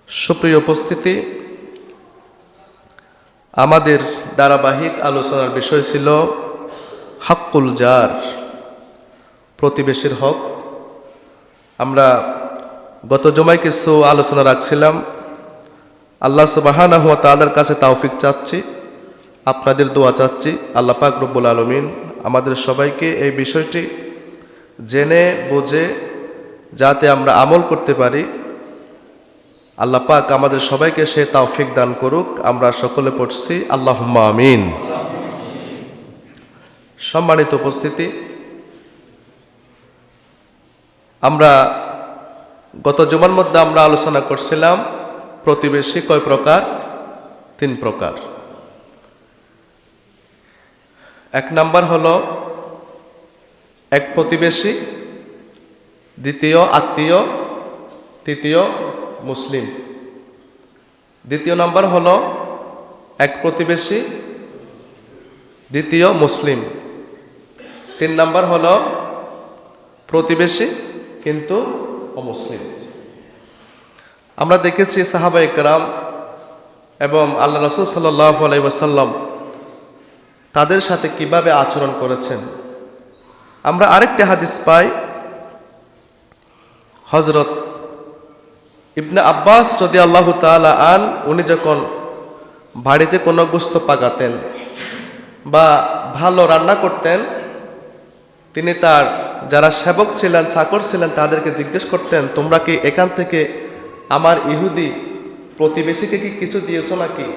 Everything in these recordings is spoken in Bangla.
সুপ্রিয় উপস্থিতি, আমাদের ধারাবাহিক আলোচনার বিষয় ছিল হকুল জার, প্রতিবেশীর হক। আমরা গত জুমায় কিছু আলোচনা রাখছিলাম। আল্লাহ সুবহানাহু ওয়া তাআলার কাছে তৌফিক চাচ্ছি, আপনাদের দোয়া চাচ্ছি। আল্লাহ পাক রব্বুল আলামিন আমাদের সবাইকে এই বিষয়টি জেনে বুঝে যাতে আমরা আমল করতে পারি, আল্লাহ পাক আমাদের সবাইকে সে তৌফিক দান করুক। আমরা সকলে পড়ছি আল্লাহুম্মা আমিন। সম্মানিত উপস্থিতি, আমরা গত জুমার মধ্যে আমরা আলোচনা করছিলাম প্রতিবেশী কয় প্রকার? 3 প্রকার। এক নাম্বার হলো এক প্রতিবেশী, দ্বিতীয় আত্মীয়, তৃতীয় মুসলিম। দ্বিতীয় নাম্বার হলো এক প্রতিবেশী, দ্বিতীয় মুসলিম। 3 নাম্বার হলো প্রতিবেশী কিন্তু অমুসলিম। আমরা দেখেছি সাহাবায়ে কেরাম এবং আল্লাহ রাসূল সাল্লাল্লাহু আলাইহি ওয়াসাল্লাম তাদের সাথে কিভাবে আচরণ করেছেন। আমরা আরেকটি হাদিস পাই, হযরত ইবনে আব্বাস রাদিয়াল্লাহু তাআলা আন, উনি যখন বাড়িতে কোনো গোশত পাকাতেন বা ভালো রান্না করতেন, তিনি তার যারা সেবক ছিলেন, চাকর ছিলেন, তাদেরকে জিজ্ঞেস করতেন, তোমরা কি এখান থেকে আমার ইহুদি প্রতিবেশীকে কি কিছু দিয়েছো নাকি?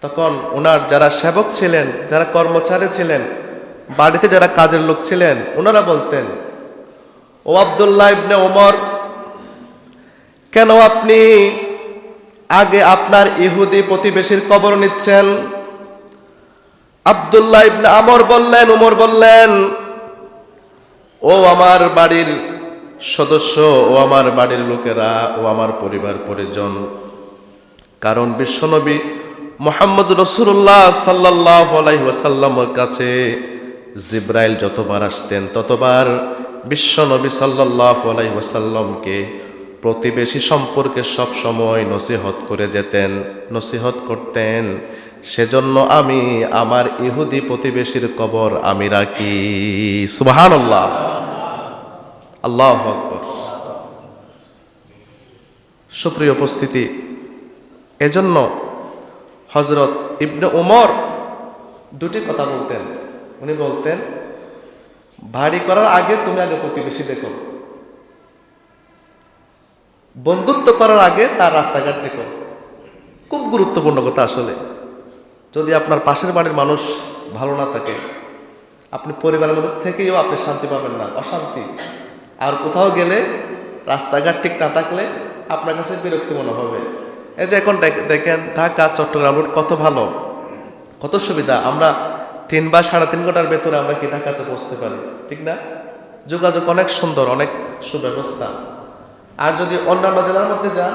তখন ওনার যারা সেবক ছিলেন, যারা কর্মচারী ছিলেন, বাড়িতে যারা কাজের লোক ছিলেন, ওনারা বলতেন, ও আব্দুল্লাহ ইবনে ওমর, কেন আপনি আগে আপনার ইহুদি প্রতিবেশীর কবর নিচ্ছেন? আব্দুল্লাহ ইবনে আমর বললেন, ওমর বললেন, ও আমার বাড়ির সদস্য, ও আমার বাড়ির লোকেরা, ও আমার পরিবার পরিজন। কারণ বিশ্বনবী মুহাম্মদ রাসূলুল্লাহ সাল্লাল্লাহু আলাইহি ওয়াসাল্লামের কাছে জিবরাইল যতবার আসতেন, ততবার বিশ্বনবী সাল্লাল্লাহু আলাইহি ওয়াসাল্লামকে প্রতিবেশী সম্পর্কে সব সময় নসিহত করে যেতেন, নসিহত করতেন। সেজন্য আমি আমার ইহুদি প্রতিবেশীর কবর আমি রাখি। সুবহানাল্লাহ, আল্লাহু আকবার। সুপ্রিয় উপস্থিতি, এজন্য হযরত ইবনে ওমর দুটি কথা বলতেন। উনি বলতেন, বাড়ি করার আগে তুমি আগে প্রতিবেশী দেখো, বন্ধুত্ব করার আগে তার রাস্তাঘাট দেখো। খুব গুরুত্বপূর্ণ কথা। আসলে যদি আপনার পাশের বাড়ির মানুষ ভালো না থাকে, আপনি পরিবারের মধ্যে থেকেও আপনি শান্তি পাবেন না, অশান্তি। আর কোথাও গেলে রাস্তাঘাট ঠিক না থাকলে আপনার কাছে বিরক্তি মনে হবে। এই যে এখন দেখেন ঢাকা চট্টগ্রাম রোড কত ভালো, কত সুবিধা। আমরা 3 বা 3.5 ঘন্টার ভেতরে আমরা কি ঢাকাতে পৌঁছতে পারি, ঠিক না? যোগাযোগ অনেক সুন্দর, অনেক সুব্যবস্থা। আর যদি অন্যান্য জেলার মধ্যে যান,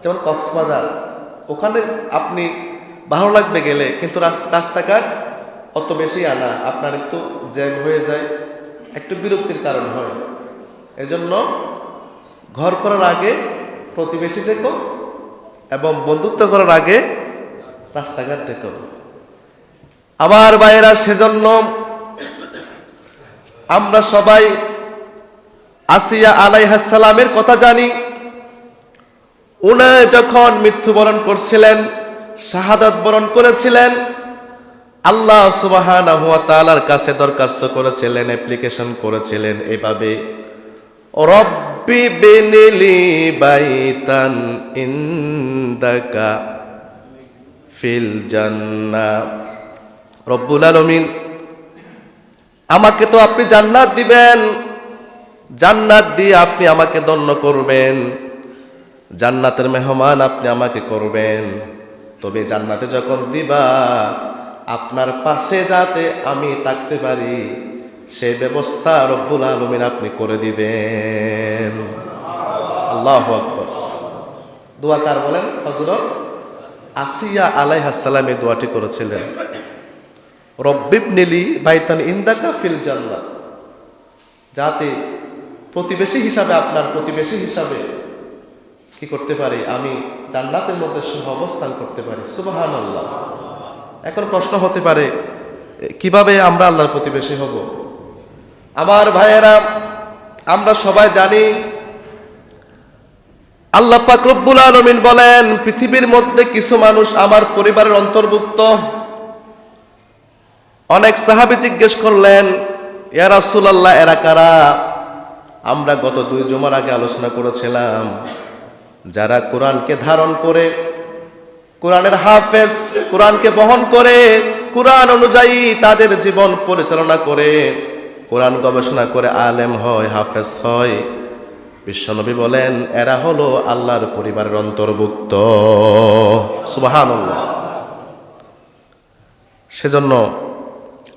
যেমন কক্সবাজার, ওখানে আপনি ভালো লাগবে গেলে, কিন্তু রাস্তাঘাট অত বেশি আনা, আপনার একটু জ্যাম হয়ে যায়, একটু বিরক্তির কারণ হয়। এজন্য ঘর করার আগে প্রতিবেশী দেখো এবং বন্ধুত্ব করার আগে রাস্তাঘাট দেখো। আমার ভাইয়েরা, সেজন্য আমরা সবাই আসিয়া আলাইহিস সালামের কথা জানি। উনি যখন মৃত্যুবরণ করছিলেন, শাহাদাত বরণ করেছিলেন, আল্লাহ সুবহানাহু ওয়া তাআলার কাছে দরখাস্ত করেছিলেন, অ্যাপ্লিকেশন করেছিলেন এভাবে, রব্বি বিনিলি বাইতান ইনদাকা ফিল জান্নাহ। রব্বুল আলামিন, আমাকে তো আপনি জান্নাত দিবেন, জান্নাত দিয়ে আপনি আমাকে ধন্য করবেন, জান্নাতের মেহমান আপনি আমাকে করবেন। তবে জান্নাতে যখন দিবা, আপনার পাশে যাতে আমি থাকতে পারি, সেই ব্যবস্থা রব্বুল আলামিন আপনি করে দিবেন। আল্লাহু আকবার। দোয়া কার বলেন? হযরত আসিয়া আলাইহিস সালাম এই দোয়াটি করেছিলেন, রব্বিবনিলি বাইতান ইনদাকা ফিল জান্নাহ, যাতে প্রতিবেশী হিসাবে, আপনার প্রতিবেশী হিসাবে কি করতে পারি, আমি জান্নাতের মধ্যে সহ অবস্থান করতে পারি। সুবহানাল্লাহ। এখন প্রশ্ন হতে পারে, কিভাবে আমরা আল্লাহর প্রতিবেশী হব? আমার ভাইয়েরা, আমরা সবাই জানি আল্লাহ পাক রব্বুল আলামিন বলেন, পৃথিবীর মধ্যে কিছু মানুষ আমার পরিবারের অন্তর্ভুক্ত। অনেক সাহাবী জিজ্ঞেস করলেন, ইয়া রাসূলুল্লাহ, এরা কারা? আমরা গত 2 জুমার আগে আলোচনা করেছিলাম, যারা কোরআনকে ধারণ করে, কোরআনের হাফেজ, কোরআনকে বহন করে, কোরআন অনুযায়ী তাদের জীবন পরিচালনা করে, কোরআন গবেষণা করে আলেম হয়, হাফেজ হয়। বিশ্বনবী বলেন, এরা হলো আল্লাহর পরিবারের অন্তর্ভুক্ত। সুবহানাল্লাহ। সেজন্য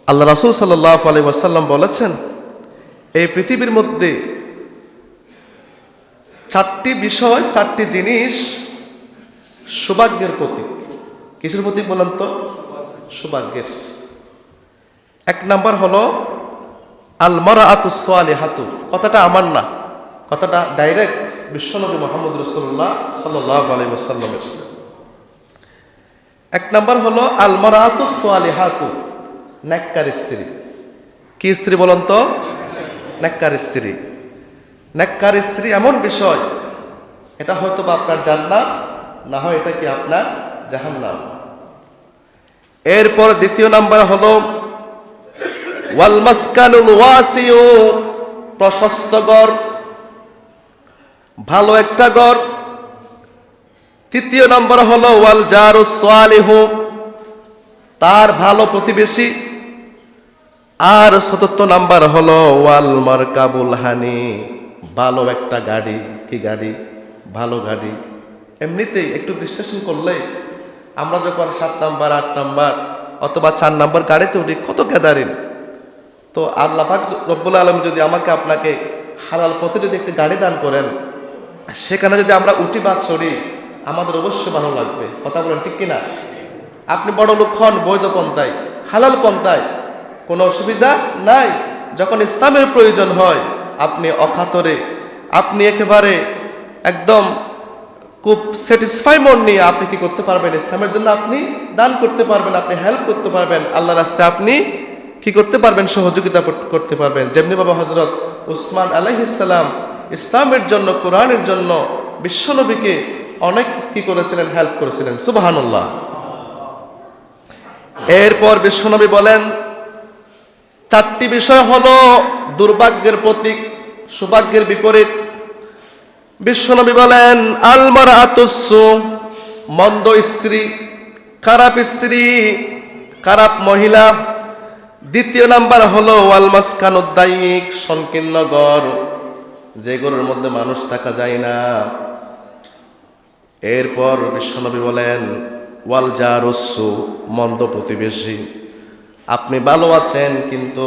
আল্লাহ রাসূল সাল্লাল্লাহু আলাইহি ওয়াসাল্লাম বলেছেন, এই পৃথিবীর মধ্যে 4টি বিষয়, 4টি জিনিস সৌভাগ্যের প্রতীক। কিসের প্রতীক বলেন তো? সৌভাগ্যের। 1 নাম্বার হলো আল মারআতুস সালিহাতু। কথাটা আমার না, কথাটা ডাইরেক্ট বিশ্বনবী মুহাম্মদ রাসূলুল্লাহ সাল্লাল্লাহু আলাইহি ওয়াসাল্লামের। 1 নাম্বার হলো আল মারআতুস সালিহাতু, নেককার স্ত্রী। কি স্ত্রী বলেন তো? নেককার স্ত্রী। নেককার স্ত্রী এমন বিষয়, এটা হয়তো বা আপনার জান্নাত, না হয় এটা কি আপনার জাহান্নাম। এরপর 2 নাম্বার হলো ওয়াল মাসকানুল ওয়াসিউ, প্রশস্ত ঘর, ভালো একটা ঘর। 3 নাম্বার হলো ওয়াল জারুস সালিহু, তার ভালো প্রতিবেশী। আর 4 নাম্বার হলো ওয়াল মারকাবুল হানি, ভালো একটা গাড়ি। কি গাড়ি? ভালো গাড়ি। এমনিতেই একটু বিশ্লেষণ করলে আমরা যখন 7 নাম্বার, 8 নাম্বার অথবা 4 নাম্বার গাড়িতে উঠি, কত গ্যাদারিং। তো আল্লাহ পাক রব্বুল আলামিন যদি আমাকে আপনাকে হালাল পথে যদি একটি গাড়ি দান করেন, সেখানে যদি আমরা উঠি বা চড়ি, আমাদের অবশ্যই ভালো লাগবে। কথা বলেন ঠিক কিনা? আপনি বড় লোক হন বৈধ পন্থায়, হালাল পন্থায়, কোনো অসুবিধা নাই। যখন ইসলামের প্রয়োজন হয়, আপনি অকাতরে, আপনি একেবারে একদম খুব স্যাটিসফাই মন নিয়ে আপনি কি করতে পারবেন? ইসলামের জন্য আপনি দান করতে পারবেন, আপনি হেল্প করতে পারবেন, আল্লাহর রাস্তায় আপনি কি করতে পারবেন? সহযোগিতা করতে পারবেন। যেমনি বাবা হযরত উসমান আলাইহিস সালাম ইসলামের জন্য, কোরআনের জন্য বিশ্বনবীকে অনেক কি করেছিলেন? হেল্প করেছিলেন। সুবহানাল্লাহ। এরপর বিশ্বনবী বলেন, 4টি বিষয় হলো দুর্ভাগ্যের প্রতীক, সৌভাগ্যের বিপরীত। বিশ্বনবী বলেন, আল মারআতুস সু, মন্দ স্ত্রী, খারাপ স্ত্রী, খারাপ মহিলা। 2 নাম্বার হলো ওয়াল মাসকানুদ দাইক, সংকীর্ণ ঘর, যে ঘরের মধ্যে মানুষ থাকা যায় না। এরপর বিশ্বনবী বলেন ওয়াল জারুস সু, মন্দ প্রতিবেশী। আপনি ভালো আছেন, কিন্তু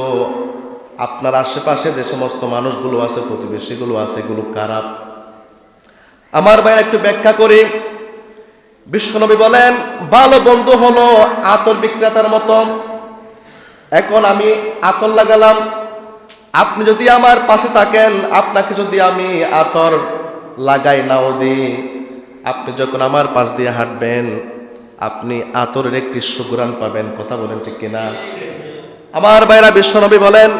আপনার আশেপাশে যে সমস্ত মানুষগুলো আছে, প্রতিবেশীগুলো আছে, এগুলো খারাপ। আমার ভাই একটু ব্যাখ্যা করি। বিশ্বনবী বলেন, ভালো বন্ধু হলো আতর বিক্রেতার মতো। এখন আমি আতর লাগালাম, আপনি যদি আমার পাশে থাকেন, আপনাকে যদি আমি আতর লাগাই নাও দিই, আপনি যখন আমার পাশ দিয়ে হাঁটবেন, আপনি আতরের একটি সুঘ্রাণ পাবেন। কথা বলেন ঠিক কিনা? আমার ভাইরা, বিশ্বনবী বলেন,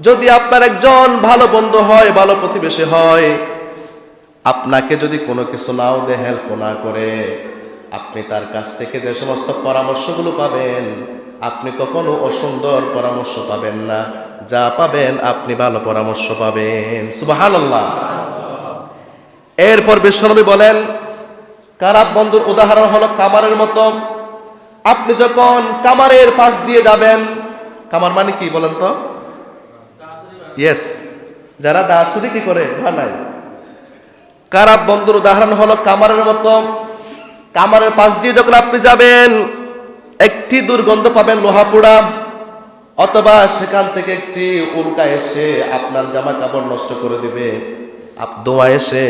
যদি আপনার একজন ভালো বন্ধু হয়, ভালো প্রতিবেশী হয়, আপনাকে যদি কোনো কিছু নাও দে, হেল্প না করে, আপনি তার কাছ থেকে যে সমস্ত পরামর্শগুলো পাবেন, আপনি কখনো অসুন্দর পরামর্শ পাবেন না। যা পাবেন আপনি ভালো পরামর্শ পাবেন। সুবহানাল্লাহ। এরপর বিশ্বনবী বলেন, খারাপ বন্ধুর উদাহরণ হলো কামারের মতো। আপনি যখন কামারের পাশ দিয়ে যাবেন, কামার মানে কি বলেন তো? ইয়েস, যারা দাসুরি কি করে বানায়। খারাপ বন্ধুর উদাহরণ হলো কামারের মতো। কামারের পাশ দিয়ে যখন আপনি যাবেন, একটি দুর্গন্ধ পাবেন, লোহা পোড়া, অথবা সেখান থেকে একটি উল্কা এসে আপনার জামা কাপড় নষ্ট করে দিবে, ধোঁয়া এসে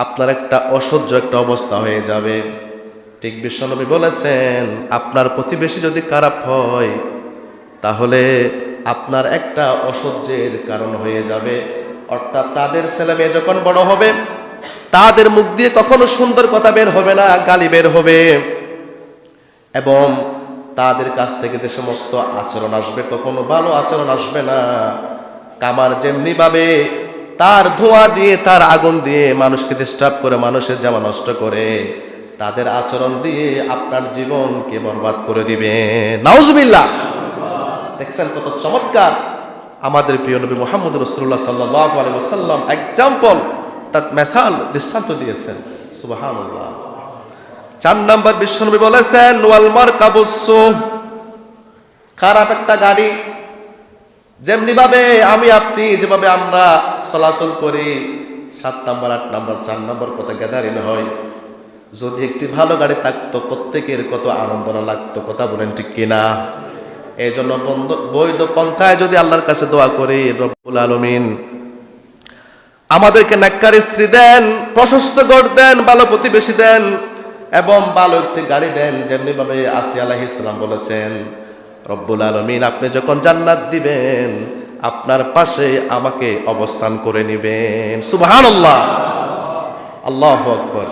আপনার একটা অসহ্য একটা অবস্থা হয়ে যাবে। ঠিক বিশ্বনবী বলেছেন, আপনার প্রতিবেশী যদি খারাপ হয়, তাহলে আপনার একটা অসহ্যের কারণ হয়ে যাবে। অর্থাৎ তাদের ছেলে মেয়ে যখন বড় হবে, তাদের মুখ দিয়ে কখনো সুন্দর কথা বের হবে না, গালি বের হবে। এবং তাদের কাছ থেকে যে সমস্ত আচরণ আসবে, কখনো ভালো আচরণ আসবে না। কামার যেমনি ভাবে তার ধোঁয়া দিয়ে, তার আগুন দিয়ে মানুষকে ডিস্টার্ব করে, মানুষের জামা নষ্ট করে, তাদের আচরণ দিয়ে আপনার জীবনকে বরবাদ করে দিবে। নাউজুবিল্লাহ। দেখছেন কত চমৎকার আমাদের প্রিয় নবী মুহাম্মদ রাসূলুল্লাহ সাল্লাল্লাহু আলাইহি ওয়াসাল্লাম এক্সাম্পল, তার মিসাল, দৃষ্টান্ত দিয়েছেন। সুবহানাল্লাহ। 4 নম্বর বিশ্বনবী বলেছেন ওয়াল মারকাবুসসু, খারাপ একটা গাড়ি যেমনি ভাবে আমি আপনি যেভাবে আমরা চলাচল করি, 7 নম্বর 8 নম্বর 4 নম্বর কত গ্যাদারিং হয়, যদি একটি ভালো গাড়ি থাকতো প্রত্যেকের কত আনন্দ না লাগতো। কথা বলেন ঠিক কিনা? এই জন্য বৈধ পন্থায় যদি আল্লাহর কাছে দোয়া করি, রব্বুল আলামিন আমাদেরকে নেককার স্ত্রী দেন, প্রশস্ত ঘর দেন, ভালো প্রতিবেশী দেন এবং ভালো একটি গাড়ি দেন। যেমনি ভাবে আসিয়া আলাইহিস সালাম বলেছেন, রব্বুল আলামিন আপনি যখন জান্নাত দিবেন আপনার পাশে আমাকে অবস্থান করে নেবেন। সুবহানাল্লাহ, আল্লাহু আকবার।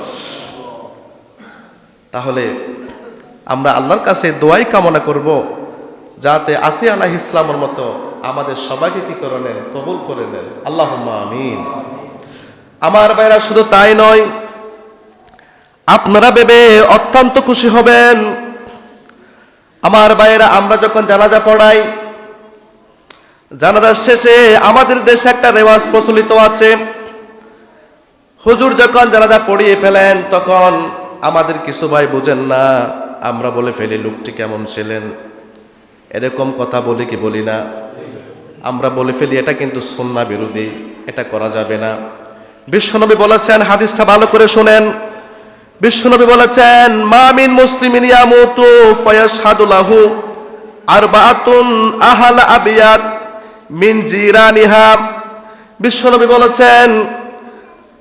তাহলে আমরা আল্লাহর কাছে দোয়াই কামনা করব যাতে আসিয়া আলাইহিস সালামের মতো আমাদের সবাইকে কি করে নেন, কবুল করে নেন। আল্লাহুম্মা আমিন। আমার ভাইরা, শুধু তাই নয়, আপনারা ভেবে অত্যন্ত খুশি হবেন আমার ভাইয়েরা, আমরা যখন জানাজা পড়াই, জানাজার শেষে আমাদের দেশে একটা রেওয়াজ প্রচলিত আছে, হুজুর যখন জানাজা পড়িয়ে ফেলেন তখন আমাদের কিছু ভাই বুঝেন না, আমরা বলে ফেলি লোকটি কেমন ছিলেন। এরকম কথা বলি কি বলি না? আমরা বলে ফেলি, এটা কিন্তু সুন্নাহ বিরোধী, এটা করা যাবে না। বিশ্বনবী বলেছেন, হাদিসটা ভালো করে শুনেন। বিশ্বনবী বলেছেন, মা মিন মুসলিমিন ইয়ামুতু ফায়াশহাদু লাহু আরবাআতুন আহল আবিয়াত মিন জিরানিহা। বিশ্বনবী বলেছেন,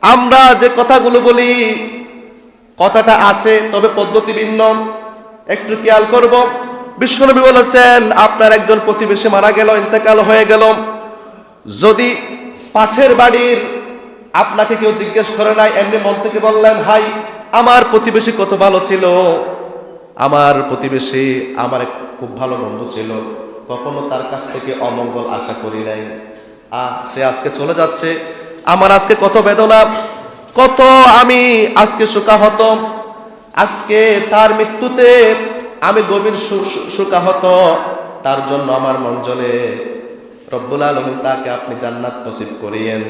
আমরা যে কথাগুলো বলি কথাটা আছে, তবে পদ্ধতি ভিন্ন, একটু খেয়াল করব। বিশ্বনবী বলেছেন, আপনার একজন প্রতিবেশী মারা গেল, ইন্তেকাল হয়ে গেল, যদি পাশের বাড়ির আপনাকে কেউ জিজ্ঞেস করে নাই, এমনি মন থেকে বললেন, হাই আমার প্রতিবেশী কত ভালো ছিল, আমার প্রতিবেশী আমার খুব ভালো বন্ধু ছিল, কখনো তার কাছ থেকে অমঙ্গল আশা করি নাই, সে আজকে চলে যাচ্ছে, আমার আজকে কত বেদনা, কত আমি আজকে শোকাহত, আজকে তার মৃত্যুতে আমি গভীর শোকাহত, তার জন্য আমার মন জ্বলে, রব্বুল আলামিন তাকে আপনি জান্নাত নসিব করিয়েন।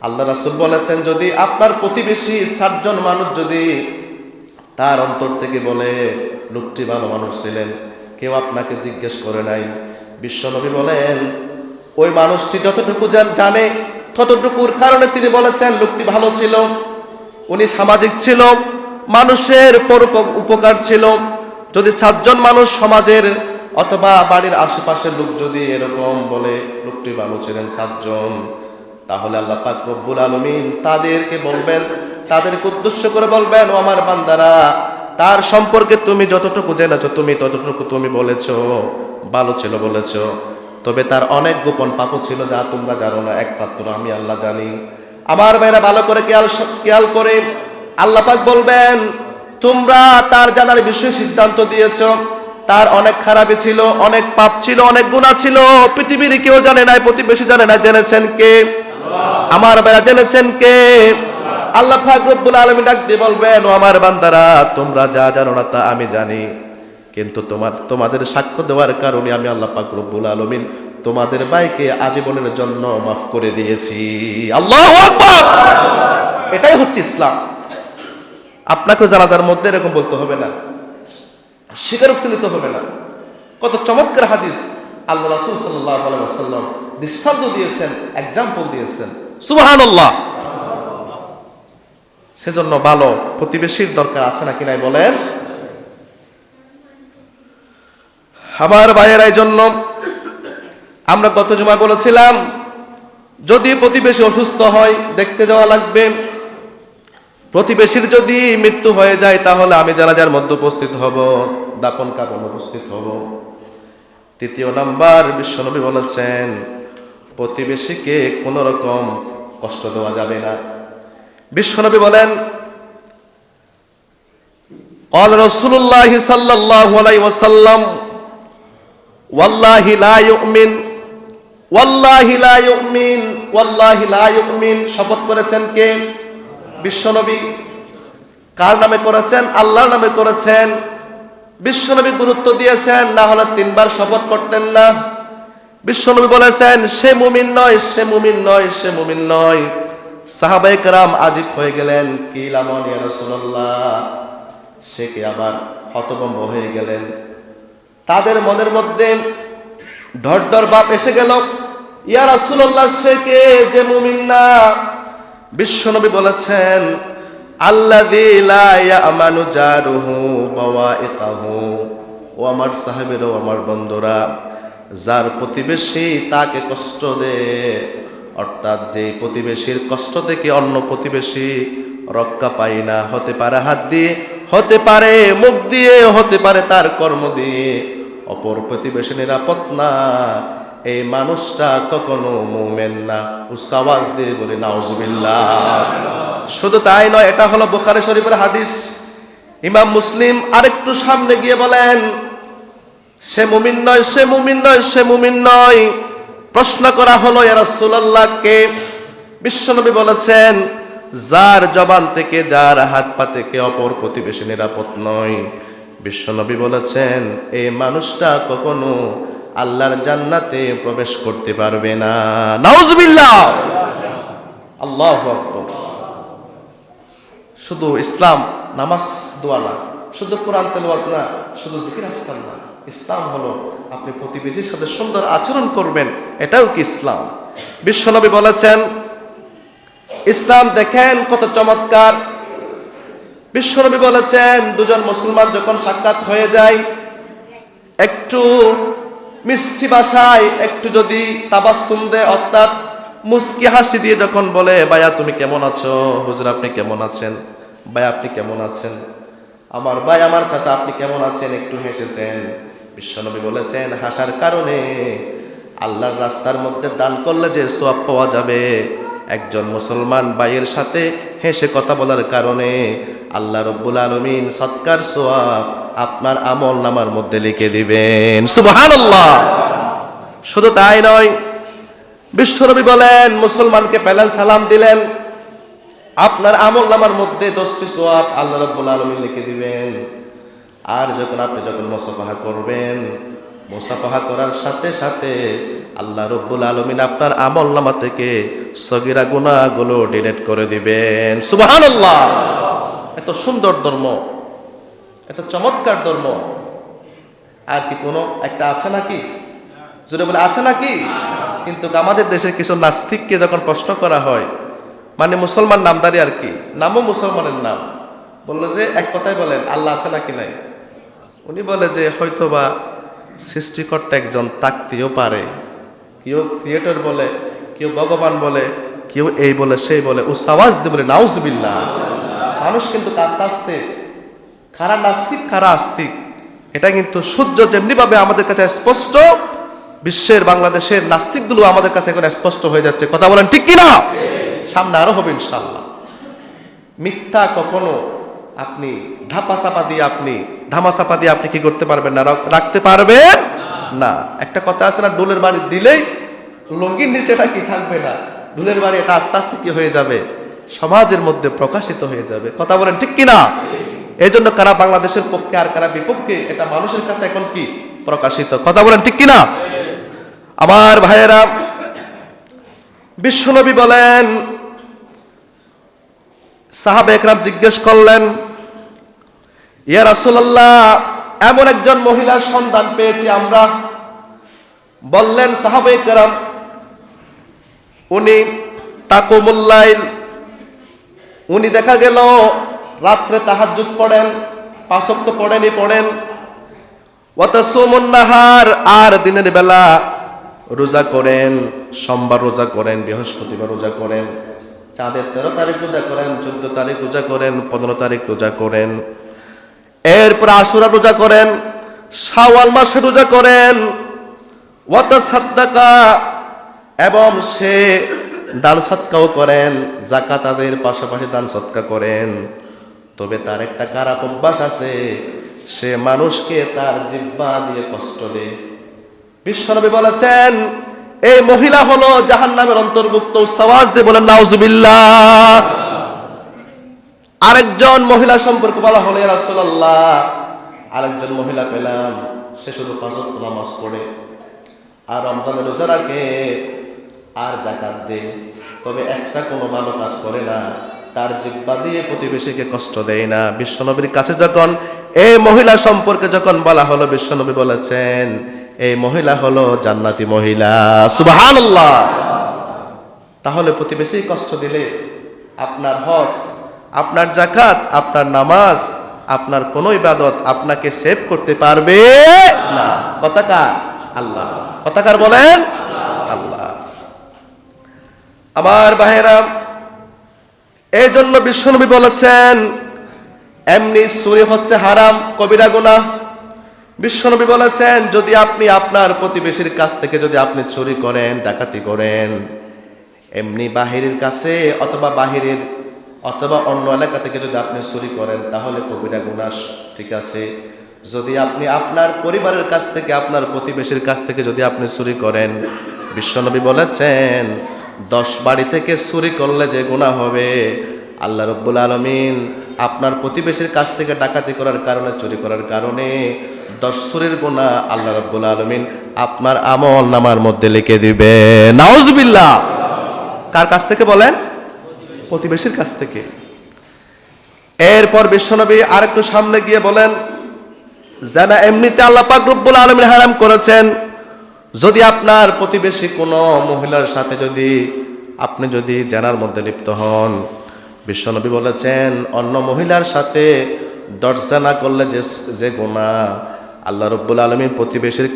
আল্লাহ রাসূল বলেছেন, যদি আপনার প্রতিবেশী 7 জন মানুষ যদি তার অন্তর থেকে বলে লোকটি ভালো মানুষ ছিলেন, কেউ আপনাকে জিজ্ঞেস করে নাই, বিশ্বনবী বলেন ওই মানুষটি যতটুকু জানে ততটুকুর কারণে তিনি বলেছেন লোকটি ভালো ছিল, উনি সামাজিক ছিল, মানুষের উপকার ছিল। যদি 4 জন মানুষ সমাজের অথবা বাড়ির আশেপাশের লোক যদি এরকম বলে লোকটি ভালো ছিলেন 4 জন, তাহলে আল্লাহ পাক রব্বুল আলামিন তাদেরকে বলবেন, তাদেরকে উদ্দেশ্য করে বলবেন, ও আমার বান্দারা, তার সম্পর্কে তুমি যতটুকু জেনেছো, তুমি ততটুকু তুমি বলেছো ভালো ছিল বলেছো, তবে তার অনেক গোপন পাপও ছিল যা তোমরা জানো না, একমাত্র আমি আল্লাহ জানি। আমার ভাইরা ভালো করে খেয়াল করে আল্লাহ পাক বলবেন, তোমরা তার জানার বিষয়ে সিদ্ধান্ত দিয়েছো, তার অনেক খারাপই ছিল, অনেক পাপ ছিল, অনেক গুনাহ ছিল, পৃথিবীর কেউ জানে না, প্রতিবেশী জানে না, জেনেছেন কে? আমার ভাইরা, জেনেছেন কে? আল্লাহ পাক রব্বুল আলামিন ডাক দিয়ে বলবেন, ও আমার বান্দারা, তোমরা যা জানো না তা আমি জানি, কিন্তু তোমাদের সাক্ষ্য দেওয়ার কারণে আমি আল্লাহ পাক রব্বুল আলামিন তোমাদের ভাইকে আজীবনের জন্য মাফ করে দিয়েছি। আল্লাহু আকবার। এটাই হচ্ছে ইসলাম। আপনাকে জানাজার মধ্যে এরকম বলতে হবে না, স্বীকারোক্তি নিতে হবে না। কত চমৎকার হাদিস আল্লাহ রাসূল সাল্লাল্লাহু আলাইহি ওয়াসাল্লাম দৃষ্টান্ত দিয়েছেন, এক্সাম্পল দিয়েছেন। সুবহানাল্লাহ। সেজন্য ভালো প্রতিবেশীর দরকার আছে নাকি নাই বলেন? আমার ভাইয়েরা, এই জন্য আমরা গত জুমায় বলেছিলাম, যদি প্রতিবেশী অসুস্থ হয় দেখতে যাওয়া লাগবে, প্রতিবেশীর যদি মৃত্যু হয়ে যায় তাহলে আমি জানাজার মধ্যে উপস্থিত হব, দাফন কাফন উপস্থিত হব। 3 নাম্বার, বিশ্বনবী বলেছেন প্রতিবেশীকে কোনো রকম কষ্ট দেওয়া যাবে না। বিশ্বনবী বলেন, قال رسول الله صلى الله عليه وسلم والله لا يؤمن والله لا يؤمن والله لا يؤمن। শপথ করেছেন কে? বিশ্বনবী। কার নামে করেছেন? আল্লাহর নামে করেছেন। বিশ্বনবী গুরুত্ব দিয়েছেন, না হলে তিনবার শপথ করতেন না। বিশ্বনবী বলেছেন সে মুমিন নয়, সে মুমিন নয়, সে মুমিন নয়। সাহাবায়ে কেরাম আজীব হয়ে গেলেন, কি লামন ইয়া রাসূলুল্লাহ, সে কি? আবার হতভম্ব হয়ে গেলেন। তাদের মনের মধ্যে ঢরঢর ভাব এসে গেল, ইয়া রাসূলুল্লাহ সে কে যে মুমিন না? বিশ্বনবী বলেছেন আল্লাযী লা ইয়ামানু জারুহু বাওয়াইকাহু। ও আমার সাহাবীরা, ও আমার বন্ধুরা, যার প্রতিবেশী তাকে কষ্ট দেয়, অর্থাৎ যে প্রতিবেশীর কষ্ট থেকে অন্য প্রতিবেশী রক্ষা পায় না, হতে পারে হাত দিয়ে, হতে পারে মুখ দিয়ে, হতে পারে তার কর্ম দিয়ে, অপর প্রতিবেশী নিরাপদ না, এই মানুষটা কখনো মুমিন না। উচ্চাওয়াজ দিয়ে বলি নাউজুবিল্লাহ। শুধু তাই নয়, এটা হলো বুখারী শরীফের হাদিস। ইমাম মুসলিম আরেকটু সামনে গিয়ে বলেন সে মুমিন নয়, সে মুমিন নয়, সে মুমিন নয়। প্রশ্ন করা হলো ইয়া রাসূলুল্লাহ কে? বিশ্বনবী বলেছেন যার জবান থেকে, যার হাত পা থেকে অপর প্রতিবেশী নিরাপদ নয়। বিশ্বনবী বলেছেন এই মানুষটা কখনো আল্লাহর জান্নাতে প্রবেশ করতে পারবে না। নাউজুবিল্লাহ, আল্লাহু আকবার। শুধু ইসলাম নামাজ দোয়া না, শুধু কোরআন তেলাওয়াত না, শুধু জিকির আজকার না। ইসলাম হলো আপনি প্রতিবেশীর সাথে সুন্দর আচরণ করবেন, এটাও কি ইসলাম? বিশ্বনবী বলেছেন ইসলাম দেখেন কত চমৎকার। বিশ্বনবী বলেছেন দুজন মুসলমান যখন সাক্ষাৎ হয়ে যায়, একটু মিষ্টি ভাষায় একটু যদি তাবাসসুম দেয়, অর্থাৎ মুস্কি হাসি দিয়ে যখন বলে ভাইয়া তুমি কেমন আছো, হুজুর আপনি কেমন আছেন, ভাই আপনি কেমন আছেন, আমার ভাই, আমার চাচা আপনি কেমন আছেন, একটু হেসেছেন। বিশ্বনবী বলেছেন হাসার কারণে আল্লাহর রাস্তার মধ্যে দান করলে যে সওয়াব পাওয়া যাবে, একজন মুসলমান ভাইয়ের সাথে হেসে কথা বলার কারণে আল্লাহ রাব্বুল আলামিন সৎকার সওয়াব আপনার আমল নামার মধ্যে লিখে দিবেন। সুবহানাল্লাহ। শুধু তাই নয়, বিশ্বনবী বলেন মুসলমানকে পেলেন, সালাম দিলেন, আপনার আমল নামার মধ্যে 10টি সওয়াব আল্লাহ রাব্বুল আলামিন লিখে দিবেন। আর আপনি যখন মুসাফাহা করবেন, মুসাফাহা করার সাথে সাথে আল্লাহ রাব্বুল আলামিন আপনার আমল নামা থেকে সগীরা গুনাহগুলো ডিলিট করে দিবেন। সুবহানাল্লাহ। এত সুন্দর ধর্ম, এত চমৎকার ধর্ম, আর কি কোনো একটা আছে নাকি? জোরে বলে আছে নাকি? কিন্তু আমাদের দেশের কিছু নাস্তিককে যখন প্রশ্ন করা হয়, মানে মুসলমান নামদারি আর কি, নামও মুসলমানের নাম, বললো যে এক কথাই বলেন আল্লাহ আছে নাকি নাই? উনি বলে যে হয়তোবা সৃষ্টিকর্তা একজন, থাকতেও পারে, কেউ ক্রিয়েটর বলে, কেউ ভগবান বলে, কেউ এই বলে সেই বলে। ও আওয়াজ দিয়ে বলে নাউজুবিল্লাহ। মানুষ কিন্তু আস্তে আস্তে খারা নাস্তিক, খারা আস্তিক, এটা কিন্তু সূর্য যেমনি ভাবে আমাদের কাছে স্পষ্ট, বিশ্বের বাংলাদেশের নাস্তিকগুলো আমাদের কাছে এখন স্পষ্ট হয়ে যাচ্ছে। কথা বলেন ঠিক কিনা? সামনে আরো হবে ইনশাআল্লাহ। মিথ্যা কখনো আপনি ধামাচাপা দিয়ে আপনি কি করতে পারবেন না, রাখতে পারবেন না। একটা কথা আছে না, ডোলের বাড়ি দিলেই লঙ্গির নিচে এটা কি থাকবে না, ডোলের বাড়ি এটা আস্তে আস্তে কি হয়ে যাবে, সমাজের মধ্যে প্রকাশিত হয়ে যাবে। কথা বলেন ঠিক কিনা? এই জন্য কারা বাংলাদেশের পক্ষে আর কারা বিপক্ষে, এটা মানুষের কাছে এখন কি প্রকাশিত। কথা বলেন ঠিক কিনা? আমার ভাইয়েরা, বিশ্বনবী বলেন সাহাবা একরাম জিজ্ঞেস করলেন ইয়া রাসূলুল্লাহ এমন একজন মহিলার সন্ধান পেয়েছি আমরা। বললেন সাহাবা একরাম উনি তাকুমুল লাইল, উনি দেখা গেল রাত্রে তাহাজ্জুদ পড়েন, 5 ওয়াক্ত পড়েন, ওয়া তাসুমুন নাহার, আর দিনের বেলা রোজা করেন, সোমবার রোজা করেন, বৃহস্পতিবার রোজা করেন, চাঁদের 13 তারিখ রোজা করেন, 14 তারিখ রোজা করেন, 15 তারিখ রোজা করেন, এরপর আশুরা রোজা করেন, শাওয়াল মাসে রোজা করেন, ওয়া তাসাদ্দাকা, এবং সে দান সৎকাও করেন, যাকাত আদায়ের পাশাপাশি দান সৎকা করেন, তবে তার একটা খারাপ অভ্যাস আছে, সে মানুষকে তার জিহ্বা দিয়ে কষ্ট দেয়। বিশ্বনবী বলেছেন এই মহিলা হলো জাহান্নামের অন্তর্ভুক্ত। আওয়াজ দিয়ে বলেন নাউজুবিল্লাহ। আরেকজন মহিলা সম্পর্কে বলা হলো ইয়া রাসূলুল্লাহ, আরেকজন মহিলা পেলাম, সে শুধু 5 ওয়াক্ত নামাজ পড়ে আর রমজানের রোজা রাখে আর যাকাত দেয়, তবে এক্সট্রা কোনো ভালো কাজ করে না, তার জিহ্বা দিয়ে প্রতিবেশীকে কষ্ট দেয় না। বিশ্বনবীর কাছে যখন এই মহিলা সম্পর্কে যখন বলা হলো, বিশ্বনবী বলেছেন এই মহিলা হলো জান্নাতি মহিলা। সুবহানাল্লাহ। তাহলে প্রতিবেশী কষ্ট দিলে আপনার হজ, আপনার যাকাত, আপনার নামাজ, আপনার কোনো ইবাদত আপনাকে সেভ করতে পারবে না। কথাকার আল্লাহ, কথাকার বলেন আল্লাহ। আমার ভাইরা, এই জন্য বিশ্বনবী বলেছেন এমনি চুরি হচ্ছে হারাম, কবিরা গুনাহ। বিশ্বনবী বলেছেন যদি আপনি আপনার প্রতিবেশীর কাছ থেকে যদি আপনি চুরি করেন, ডাকাতি করেন, এমনি বাহিরের কাছে অথবা অন্য এলাকা থেকে যদি আপনি চুরি করেন, তাহলে কবিরা গুনাহ, ঠিক আছে। যদি আপনি আপনার পরিবারের কাছ থেকে, আপনার প্রতিবেশীর কাছ থেকে যদি আপনি চুরি করেন, বিশ্বনবী বলেছেন 10 বাড়ি থেকে চুরি করলে যে গুনাহ হবে, আল্লাহ রাব্বুল আলামিন আপনার প্রতিবেশীর কাছ থেকে ডাকাতি করার কারণে, চুরি করার কারণে 10 চুরির গুনাহ আল্লাহ রাব্বুল আলামিন আপনার আমল নামার মধ্যে লিখে দিবে। নাউজুবিল্লাহ। কার কাছ থেকে বলেন? প্রতিবেশীর কাছ থেকে। এরপর বিশ্বনবী আরেকটু সামনে গিয়ে বলেন জানা এমনিতে আল্লাহ পাক রব্বুল আলামিন হারাম করেছেন, যদি আপনার প্রতিবেশী কোনো মহিলার সাথে আপনি যদি জানার মধ্যে লিপ্ত হন, বিশ্বনবী বলেছেন অন্য মহিলার সাথে দর্জানা করলে যে গুনাহ, আল্লাহ রাব্বুল আলামিন প্রতিবেশীর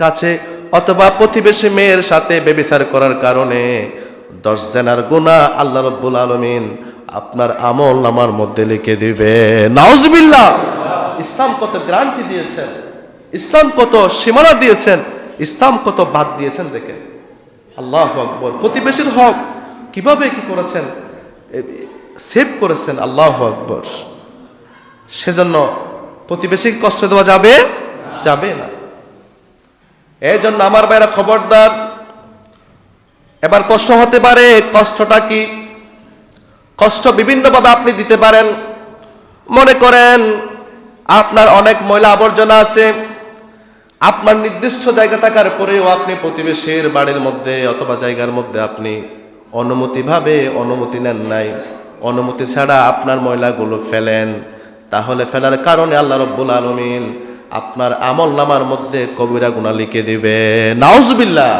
কাছে অথবা প্রতিবেশী মেয়ের সাথে ব্যভিচার করার কারণে 10 জানার গুনাহ আল্লাহ রাব্বুল আলামিন আপনার আমল নামার মধ্যে লিখে দিবে। নাউজুবিল্লাহ। ইসলাম কত গ্যারান্টি দিয়েছেন, ইসলাম কত সীমানা দিয়েছেন, ইসলাম কত বাদ দিয়েছেন দেখেন। আল্লাহু আকবার। প্রতিবেশীর হক কিভাবে কি করেছেন, সেভ করেছেন। আল্লাহু আকবার। সেজন্য প্রতিবেশীকে কষ্ট দেওয়া যাবে না। এই জন্য আমার ভাইরা খবরদার। এবার প্রশ্ন হতে পারে কষ্টটা কি? কষ্ট বিভিন্নভাবে আপনি দিতে পারেন। মনে করেন আপনার অনেক ময়লা আবর্জনা আছে, আপনার নির্দিষ্ট জায়গা থাকার পরেও আপনি প্রতিবেশীর বাড়ির মধ্যে অথবা জায়গার মধ্যে আপনি অনুমতি নেন নাই, অনুমতি ছাড়া আপনার ময়লাগুলো ফেলেন, তাহলে ফেলার কারণে আল্লাহ রাব্বুল আলামিন আপনার আমল নামার মধ্যে কবিরা গুনাহ লিখে দিবে। নাউজুবিল্লাহ।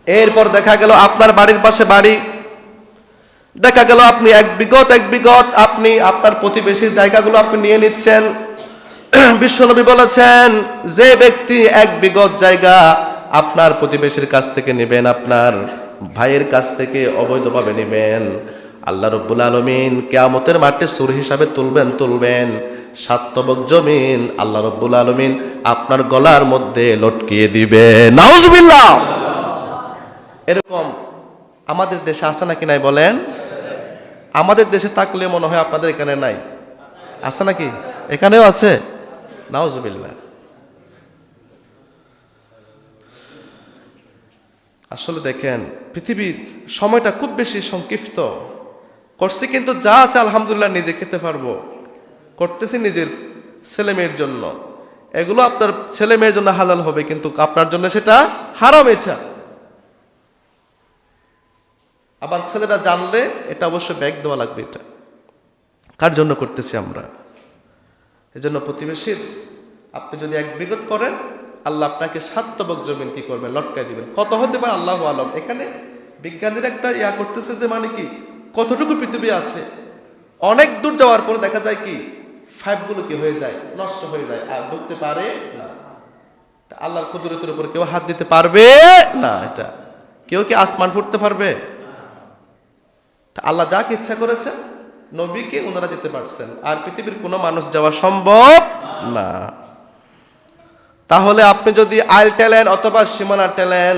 এরপর দেখা গেল আপনার বাড়ির পাশে বাড়ি, দেখা গেল আপনি এক বিঘত আপনি আপনার প্রতিবেশীর জায়গাগুলো আপনি নিয়ে নিচ্ছেন। বিশ্বনবী বলেছেন যে ব্যক্তি 1 বিঘত জায়গা আপনার প্রতিবেশীর কাছ থেকে নেবেন, আপনার ভাইয়ের কাছ থেকে অবৈধভাবে নেবেন, আল্লাহ রাব্বুল আলামিন কিয়ামতের মাঠে চোর হিসাবে তুলবেন। 7 তবক জমিন আল্লাহ রাব্বুল আলামিন আপনার গলার মধ্যে লটকিয়ে দিবে। নাউজুবিল্লাহ। এরকম আমাদের দেশে আছে নাকি নাই বলেন? আমাদের দেশে থাকলে মনে হয় আপনাদের এখানে নাই, আছে নাকি? এখানেও আছে। নাউজুবিল্লাহ। আসলে দেখেন পৃথিবীর সময়টা খুব বেশি সংক্ষিপ্ত। করছি কিন্তু যা আছে আলহামদুলিল্লাহ নিজে খেতে পারবো, করতেছি নিজের ছেলে মেয়ের জন্য, এগুলো আপনার ছেলে মেয়ের জন্য হালাল হবে, কিন্তু আপনার জন্য সেটা হারাম ইচ্ছা। আবার ছেলেরা জানলে এটা অবশ্যই ব্যাগ দেওয়া লাগবে। এটা কার জন্য করতেছি আমরা? এজন্য প্রতিবেশীর আপনি যদি 1 বিঘত করেন, আল্লাহ আপনাকে 7 তবক জমিন কি করবেন, লটকায় দিবেন। কত হতে পারে আল্লাহু আলম। এখানে বিজ্ঞানীরা একটা করতেছে যে মানে কি কতটুকু পৃথিবী আছে, অনেক দূর যাওয়ার পর দেখা যায় কি পাইপগুলো কি হয়ে যায়, নষ্ট হয়ে যায়, আর ঢুকতে পারে না। আল্লাহর কুদরতের উপর কেউ হাত দিতে পারবে না। এটা কেউ কি আসমান ফুটতে পারবে? আল্লাহ যাকে ইচ্ছা করেছে নবীকে ওনারা যেতে পারছেন, আর পৃথিবীর কোনো মানুষ যাওয়া সম্ভব না। তাহলে আপনি যদি আইল টেলেন অথবা সীমানা টেলেন,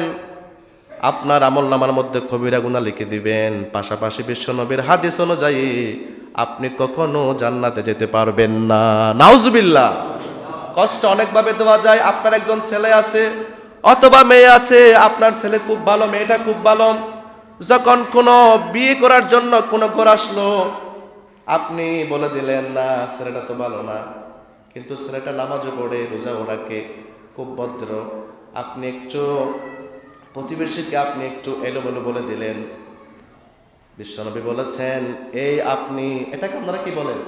আপনার আমলনামার মধ্যে কবিরা গুনাহ লিখে দিবেন। পাশাপাশি বিশ্বনবীর হাদিস অনুযায়ী আপনি কখনো জান্নাতে যেতে পারবেন না। নাউজুবিল্লাহ। কষ্ট অনেকভাবে দেওয়া যায়। আপনার একজন ছেলে আছে অথবা মেয়ে আছে, আপনার ছেলে খুব ভালো, মেয়েটা খুব ভালো, যখন কোনো বিয়ে করার জন্য কোনো ঘর আসলো, আপনি বলে দিলেন না ছেলেটা তো ভালো না, কিন্তু ছেলেটা নামাজও পড়ে, রোজাও রাখে, খুব ভদ্র, আপনি একটু প্রতিবেশীকে আপনি একটু এলোমেলো বলে দিলেন। বিশ্বনবী বলেছেন এই আপনি এটাকে আপনারা কি বলেন,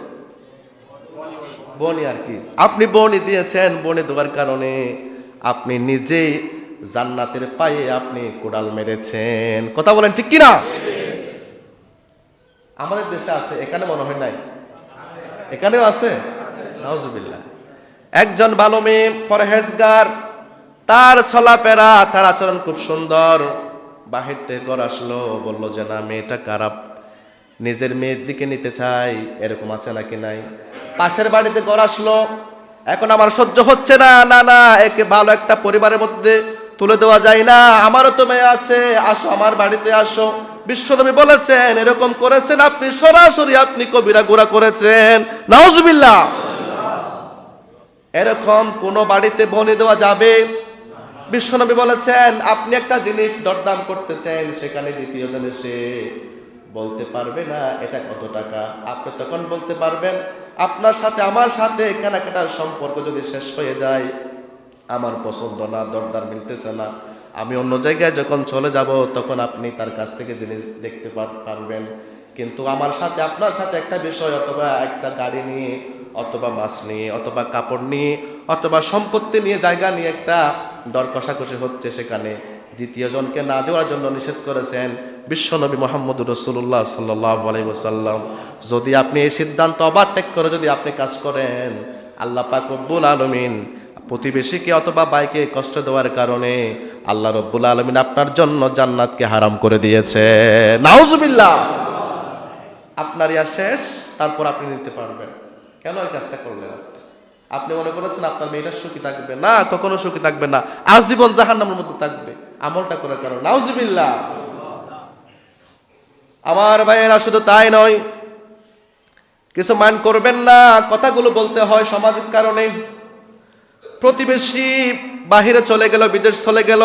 বনি আর কি, আপনি বনি দিয়েছেন, বনি দেওয়ার কারণে আপনি নিজেই জান্নাতের পায়ে আপনি কোড়াল মেরেছেন। কথা বলেন ঠিক কিনা? আমাদের দেশে আছে, এখানে মনে হয় নাই, এখানেও আছে। নাউজুবিল্লাহ। একজন ভালো মেয়ে, পরহেজগার, তার চলাফেরা, তার আচরণ খুব সুন্দর, বাহির থেকে ঘর আসলো, বললো যে না মেয়েটা খারাপ, নিজের মেয়ের দিকে নিতে চাই, এরকম আছে নাকি নাই? পাশের বাড়িতে ঘর আসলো, এখন আমার সহ্য হচ্ছে না, না না একে ভালো একটা পরিবারের মধ্যে তুলে দেওয়া যায় না, আমারও তো মেয়ে আছে, আসো আমার বাড়িতে আসো। বিশ্বনবী বলেছেন এরকম করেছেন আপনি সরাসরি আপনি কবিরা গুনাহ করেছেন। নাউজুবিল্লাহ। এরকম কোন বাড়িতে বনি দেওয়া যাবে? বিশ্বনবী বলেছেন আপনি একটা জিনিস দরদাম করতেছেন, সেখানে দ্বিতীয় জন এসে বলতে পারবে না এটা কত টাকা, আপনি তখন বলতে পারবেন আপনার সাথে আমার সাথে কেনাকাটার সম্পর্ক যদি শেষ হয়ে যায়, আমার পছন্দ না, দরদার মিলতেছে না, আমি অন্য জায়গায় যখন চলে যাব তখন আপনি তার কাছ থেকে জিনিস দেখতে পারবেন। কিন্তু আমার সাথে আপনার সাথে একটা বিষয়, অথবা একটা গাড়ি নিয়ে, অথবা মাছ নিয়ে, অথবা কাপড় নিয়ে, অথবা সম্পত্তি নিয়ে, জায়গা নিয়ে একটা দর কষাকষি হচ্ছে, সেখানে দ্বিতীয় জনকে না যাওয়ার জন্য নিষেধ করেছেন বিশ্বনবী মুহাম্মদুর রাসূলুল্লাহ সাল্লাল্লাহু আলাইহি ওয়াসাল্লাম। যদি আপনি এই সিদ্ধান্ত ওভারটেক করে যদি আপনি কাজ করেন, আল্লাহ পাক রব্বুল আলামিন প্রতিবেশীকে অথবা ভাইকে কষ্ট দেওয়ার কারণে আল্লাহ রব্বুল আলামিন আপনার জন্য জান্নাতকে হারাম করে দিয়েছে। নাউজুবিল্লাহ। আপনার ইয়া শেষ, তারপর আপনি নিতে পারবেন। কেন এই কাজটা করলেন? আপনি মনে করেছেন আপনার মেয়েটা সুখী থাকবে না, কখনো সুখী থাকবে না, আজীবন জাহান্নামের মধ্যে থাকবে আমলটা করার কারণে। নাউজুবিল্লাহ। আমার ভাইয়েরা শুধু তাই নয়, কিছু মাইন্ড করবেন না, কথাগুলো বলতে হয় সামাজিক কারণে। প্রতিবেশী বাহিরে চলে গেল, বিদেশ চলে গেল,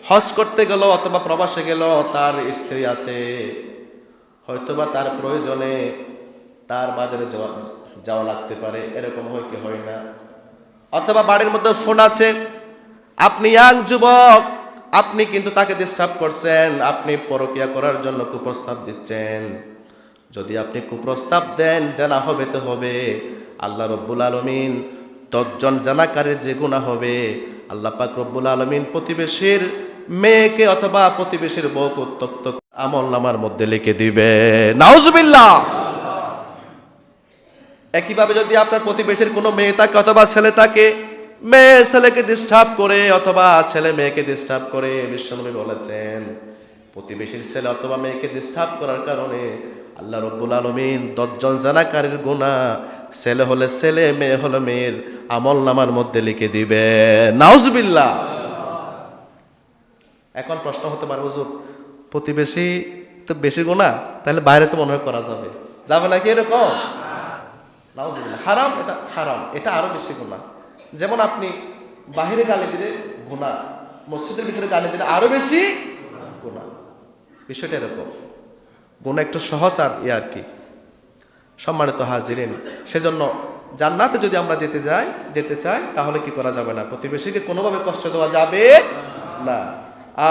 হজ করতে গেল অথবা প্রবাসে গেল, তার স্ত্রী আছে, হয়তোবা তার প্রয়োজনে তার বাজারে যাওয়া লাগতে পারে, এরকম হয় কি হয় না? অথবা বাড়ির মধ্যে ফোন আছে, আপনি ইয়াং যুবক, আপনি কিন্তু তাকে ডিস্টার্ব করছেন, আপনি পরকিয়া করার জন্য কুপ্রস্তাব দিচ্ছেন। যদি আপনি কুপ্রস্তাব দেন, জানা হবে তো হবে। আল্লাহ রব্বুল আলামিন 10 জন জানাকারীর যে গুনাহ হবে, আল্লাহ পাক রব্বুল আলামিন প্রতিবেশীর মেয়েকে অথবা প্রতিবেশীর বউকে উত্তক্ত আমলনামার মধ্যে লিখে দিবে। নাউজুবিল্লাহ। একইভাবে যদি আপনার প্রতিবেশীর কোনো মেয়ে থাকে অথবা ছেলে থাকে, মেয়ে ছেলেকে ডিস্টার্ব করে অথবা ছেলে মেয়েকে ডিস্টার্ব করে, বিশ্বনবী বলেছেন প্রতিবেশীর ছেলে অথবা মেয়েকে ডিস্টার্ব করার কারণে আল্লাহ রব্বুল আলামিন 10 জন জানাকারীর গুনাহ, ছেলে হলে ছেলে, মেয়ে হলে মেয়ের আমলনামার মধ্যে লিখে দিবে। নাউজুবিল্লাহ। এখন প্রশ্ন হতে পারে হুজুর প্রতিবেশী তো বেশি গুনাহ, তাহলে বাইরে তো মনে হয় করা যাবে, যাবে নাকি এরকম? নাউজুবিল্লাহ। হারাম, এটা হারাম, এটা আরো বেশি গুনাহ। যেমন আপনি বাহিরে গালি দিলে গুনাহ, মসজিদের ভিতরে গালি দিলে আরো বেশি গুনাহ। বিষয়টা এরকম, গুনাহ একটু সহজ আর আর কি। সম্মানিত হাজিরিন, সেজন্য জান্নাতে যদি আমরা যেতে চাই তাহলে কি করা যাবে না? প্রতিবেশীকে কোনোভাবে কষ্ট দেওয়া যাবে না।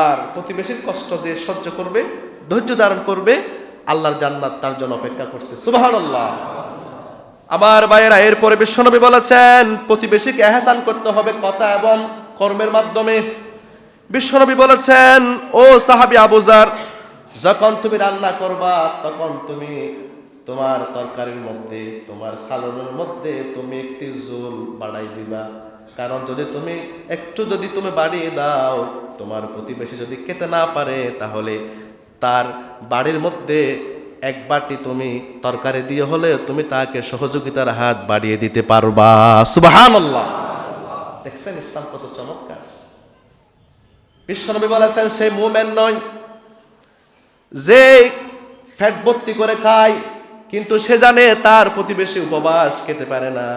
আর প্রতিবেশীর কষ্ট যে সহ্য করবে, ধৈর্য ধারণ করবে, আল্লাহর জান্নাত তার জন্য অপেক্ষা করছে। সুবহানাল্লাহ। আমার ভাইয়েরা, এরপরে বিশ্বনবী বলেছেন প্রতিবেশীকে ইহসান করতে হবে কথা এবং কর্মের মাধ্যমে। বিশ্বনবী বলেছেন, ও সাহাবী আবু যার, যখন তুমি রান্না করবা তখন তুমি তোমার তরকারির মধ্যে, তোমার সালনের মধ্যে তুমি একটি ঝোল বাড়াই দিবা, কারণ যদি তুমি একটু বাড়িয়ে দাও, তোমার প্রতিবেশী যদি খেতে না পারে, তাহলে তার বাড়ির মধ্যে এক বাটি তুমি তরকারি দিয়ে হলে তুমি তাকে সহযোগিতার হাত বাড়িয়ে দিতে পারবা। সুবহানাল্লাহ। দেখছেন ইসলাম কত চমৎকার। বিশ্বনবী বলেছেন সে মুমিন নয় যে ফ্যাট ভর্তি করে খায় কিন্তু সে জানে তার প্রতিবেশী উপবাস খেতে পারে না।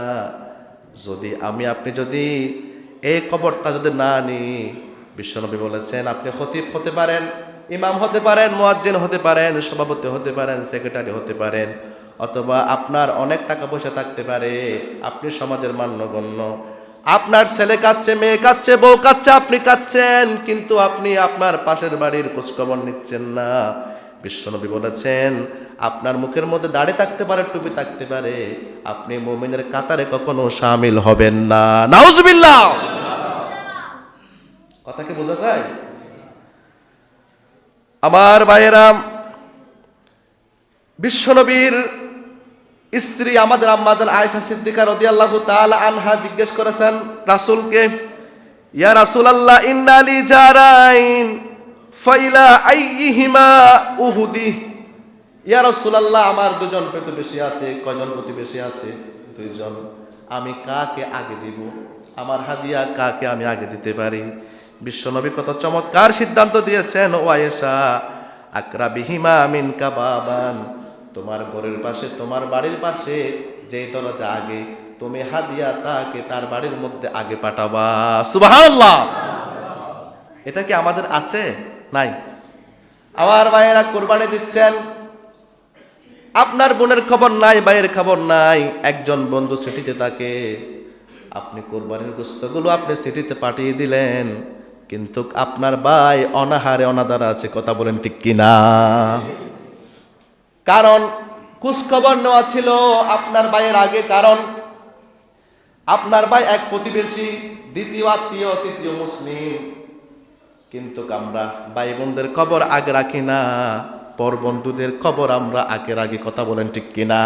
যদি আপনি যদি এই কবরটা যদি না নিই, বিশ্বনবী বলেছেন আপনি খতিব হতে পারেন, ইমাম হতে পারেন, মুয়াজ্জিন হতে পারেন, সভাপতি হতে পারেন, সেক্রেটারি হতে পারেন, অথবা আপনার অনেক টাকা পয়সা থাকতে পারে, আপনি সমাজের মান্যগণ্য, আপনার ছেলে কাচ্ছে, মেয়ে কাচ্ছে, বউ কাচ্ছে, আপনি কাচ্ছেন, কিন্তু আপনি আপনার পাশের বাড়ির খোঁজখবর নিচ্ছেন না। বিশ্বনবী বলেছেন আপনার মুখের মধ্যে দাড়ি থাকতে পারে, টুপি থাকতে পারে, আপনি মুমিনের কাতারে কখনো শামিল হবেন না। নাউজুবিল্লাহ। কথা কি বোঝা যায়? আমার ভাইয়েরা, বিশ্বনবীর স্ত্রী আমাদের আম্মাজান আয়েশা সিদ্দিকা রাদিয়াল্লাহু তাআলা আনহা জিজ্ঞেস করেছেন রাসূলকে, ইয়া রাসূলুল্লাহ ইন্না লি জারাইন ফাইলা আইয়িহিমা উহুদি। ইয়া রাসূলুল্লাহ আমার দুজন প্রতিবেশী আছে। কয়জন প্রতিবেশী আছে? দুইজন। আমি কাকে আগে দিব? আমার হাদিয়া কাকে আমি আগে দিতে পারি? বিশ্বনবী কত চমৎকার সিদ্ধান্ত দিয়েছেন, ও আয়েশা আকরাবিহিমা মিনকা বাবান, তোমার ঘরের পাশে, তোমার বাড়ির পাশে যে দরজা আগে, তুমি হাদিয়া তাকে তার বাড়ির মধ্যে আগে পাঠাবা। সুবহানাল্লাহ। এটা কি আমাদের আছে? নাই। আমার ভাইয়েরা কোরবানি দিচ্ছেন, আপনার বোনের খবর নাই, ভাইয়ের খবর নাই, একজন বন্ধু সিটিতে থাকে, আপনি কোরবানির গোশতগুলো আপনি সিটিতে পাঠিয়ে দিলেন, কিন্তু আপনার ভাই অনাহারে অনাদার আছে। কথা বলেন ঠিক কিনা? কারণ খোঁজখবর নেওয়া ছিল আপনার ভাইয়ের আগে, কারণ আপনার ভাই এক প্রতিবেশী, দ্বিতীয় আত্মীয়, তৃতীয় মুসলিম, কিন্তু আমরা ভাই বোনদের খবর আগে রাখি না, পর বন্ধুদের খবর আমরা আগে রাখি। কথা বলেন ঠিক কিনা?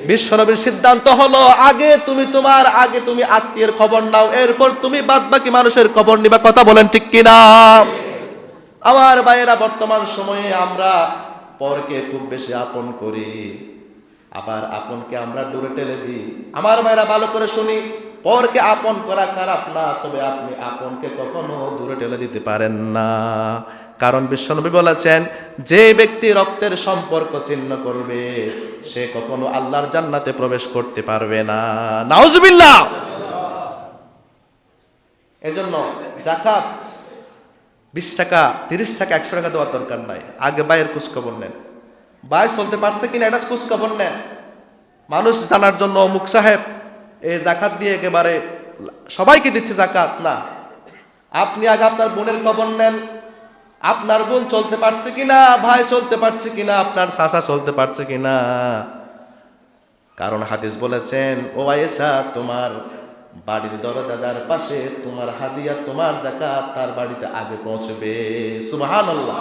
বিশ্বনবীর সিদ্ধান্ত হলো আগে তুমি আত্মীয়ের খবর নাও, এরপর তুমি বাদ বাকি মানুষের খবর নিবা। কথা বলেন ঠিক কিনা? আমার ভাইয়েরা, বর্তমান সময়ে আমরা পরকে খুব বেশি আপন করি, আবার আপনকে আমরা দূরে ঠেলে দিই। আমার ভাইয়েরা ভালো করে শুনি, পরকে আপন করা খারাপ না, তবে আপনি আপনকে কখনো দূরে ঠেলে দিতে পারেন না। কারণ বিশ্বনবী বলেছেন যে ব্যক্তি রক্তের সম্পর্ক ছিন্ন করবে সে কখনো আল্লাহর জান্নাতে প্রবেশ করতে পারবে না। নাউজুবিল্লাহ। এজন্য যাকাত 20 টাকা, 30 টাকা, 100 টাকা দেওয়ার দরকার নাই। আগে ভাইয়ের খোঁজখবর নেন, ভাই চলতে পারছে কিনা এটা খোঁজখবর নেন। মানুষ জানার জন্য অমুক সাহেব এই জাকাত দিয়ে একেবারে সবাইকে দিচ্ছে জাকাত না। আপনি আগে আপনার বোনের খবর নেন, আপনার বোন চলতে পারছে কিনা, ভাই চলতে পারছে কিনা, আপনার চাচা চলতে পারছে কিনা। কারণ হাদিস বলেছেন, ও আয়েশা তোমার বাড়ির দরজা যার পাশে, তোমার হাদিয়া, তোমার যাকাত তার বাড়িতে আগে পৌঁছবে। সুবহানাল্লাহ।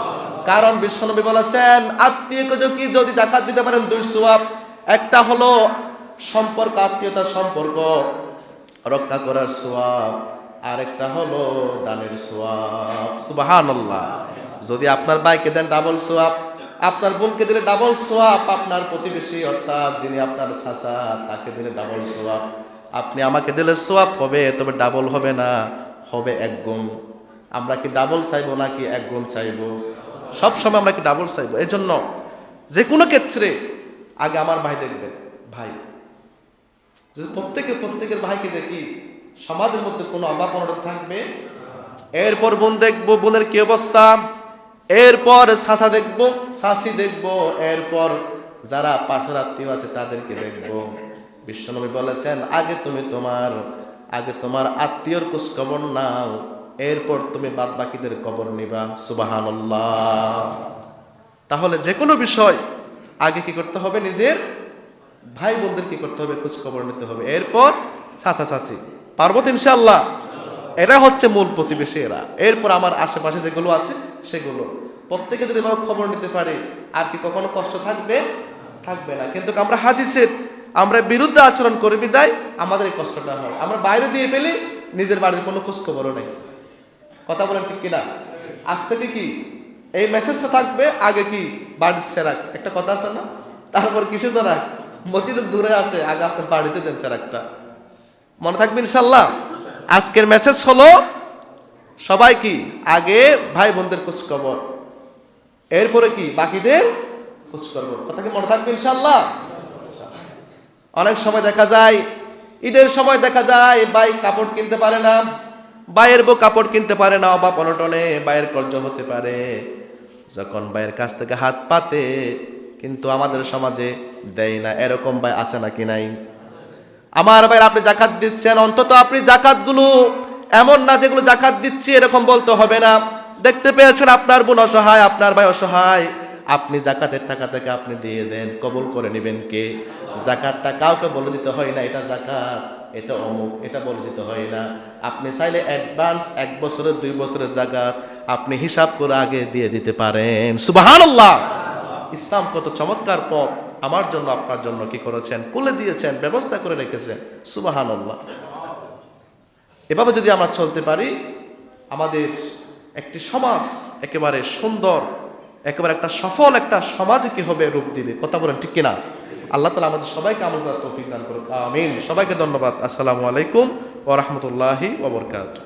কারণ বিশ্বনবী বলেছেন আত্মীয়কে যদি যাকাত দিতে পারেন 2 সওয়াব, একটা হলো সম্পর্ক, আত্মীয়তার সম্পর্ক রক্ষা করার সওয়াব, আরেকটা হলো দানের সওয়াব। সুবহানাল্লাহ। যদি আপনার ভাইকে দেন ডাবল সওয়াব, আপনার বোনকে দিলে ডাবল সওয়াব, আপনার প্রতিবেশী অর্থাৎ যিনি আপনার চাচা তাকে দিলে ডাবল সওয়াব, আপনি আমাকে দিলে সওয়াব হবে, তবে ডাবল হবে না, হবে 1 গুণ। আমরা কি ডাবল চাইবো নাকি 1 গুণ চাইবো? সবসময় আমরা কি ডাবল চাইবো? এই জন্য যে কোনো ক্ষেত্রে আগে আমার ভাই দেখবেন। ভাই যদি প্রত্যেকের ভাইকে দেখি, সমাজের মধ্যে কোনো অভাব অনটন থাকবে। এরপর বোন দেখবো, বোনের কি অবস্থা, এরপর চাচা দেখবো, চাচি দেখবো, এরপর যারা পাশের আত্মীয় আছে তাদেরকে দেখবো। বিশ্বনবী বলেছেন আগে তোমার আত্মীয়র খোঁজ খবর নাও, এরপর তুমি বাদ বাকিদের খবর নিবা। সুবহানাল্লাহ। তাহলে যে কোনো বিষয় আগে কি করতে হবে? নিজের ভাই বোনদের কি করতে হবে? খোঁজ খবর নিতে হবে, এরপর চাচা চাচি। পারবো তো ইনশাআল্লাহ? এটা হচ্ছে মূল প্রতিবেশী এরা। এরপর আমার আশেপাশে যেগুলো আছে সেগুলো প্রত্যেকে যদি ভাবে খবর নিতে পারে, আর কি কখনো কষ্ট থাকবে? থাকবে না। কিন্তু আমরা হাদিসের আমরা বিরুদ্ধে আচরণ করি বিদায় আমাদের এই কষ্টটা হয়। আমরা বাইরে দিয়ে ফেলি, নিজের বাড়ির কোনো খোঁজ খবরও নেই। কথা বলেন ঠিক কিনা? আজ থেকে কি এই মেসেজটা থাকবে, আগে কি বাড়িতে চেরাক, একটা কথা আছে না? তারপর কিসে চেরাক? মসজিদ দূরে আছে, আগে আপনার বাড়িতে দেন চেরাকটা। মনে থাকবে ইনশাল্লাহ। আজকের মেসেজ হলো সবাই কি আগে ভাই বোনদের খোঁজখবর, এরপরে কি বাকিদের খোঁজখবর। কথা কি মনে থাকবে ইনশাআল্লাহ? অনেক সময় দেখা যায়, ঈদের সময় দেখা যায় ভাই কাপড় কিনতে পারে না, ভাইয়ের বউ কাপড় কিনতে পারে না, অভাব অনটনে ভাইয়ের কর্জ হতে পারে। যখন ভাইয়ের কাছ থেকে হাত পাতে কিন্তু আমাদের সমাজে দেয় না, এরকম ভাই আছে নাকি নাই? আমার ভাই আপনি জাকাত দিচ্ছেন, অন্তত আপনি জাকাতগুলো এমন না যেগুলো জাকাত দিচ্ছি এরকম বলতে হবে না। দেখতে পেয়েছেন আপনার বোন অসহায়, আপনার ভাই অসহায়, আপনি জাকাতের টাকা থেকে আপনি দিয়ে দেন, কবুল করে নেবেন কে? জাকাতটা কাউকে বলে দিতে হয় না এটা জাকাত, এটা অমুক, এটা বলে দিতে হয় না। আপনি চাইলে অ্যাডভান্স 1 বছরের 2 বছরের জাকাত আপনি হিসাব করে আগে দিয়ে দিতে পারেন। সুবহানাল্লাহ। ইসলাম কত চমৎকার পথ আমার জন্য আপনার জন্য কি করেছেন, খুলে দিয়েছেন, ব্যবস্থা করে রেখেছেন। সুবহানাল্লাহ। এভাবে যদি আমরা চলতে পারি আমাদের একটি সমাজ একেবারে সুন্দর, একেবারে একটা সফল একটা সমাজে কি হবে, রূপ দিবে। কথা বলেন ঠিক কিনা? আল্লাহ তাআলা আমাদের সবাইকে আমল করার তৌফিক দান করুন, আমিন। সবাইকে ধন্যবাদ। আসসালামু আলাইকুম ওয়া রাহমাতুল্লাহি ওয়া বারাকাতুহু।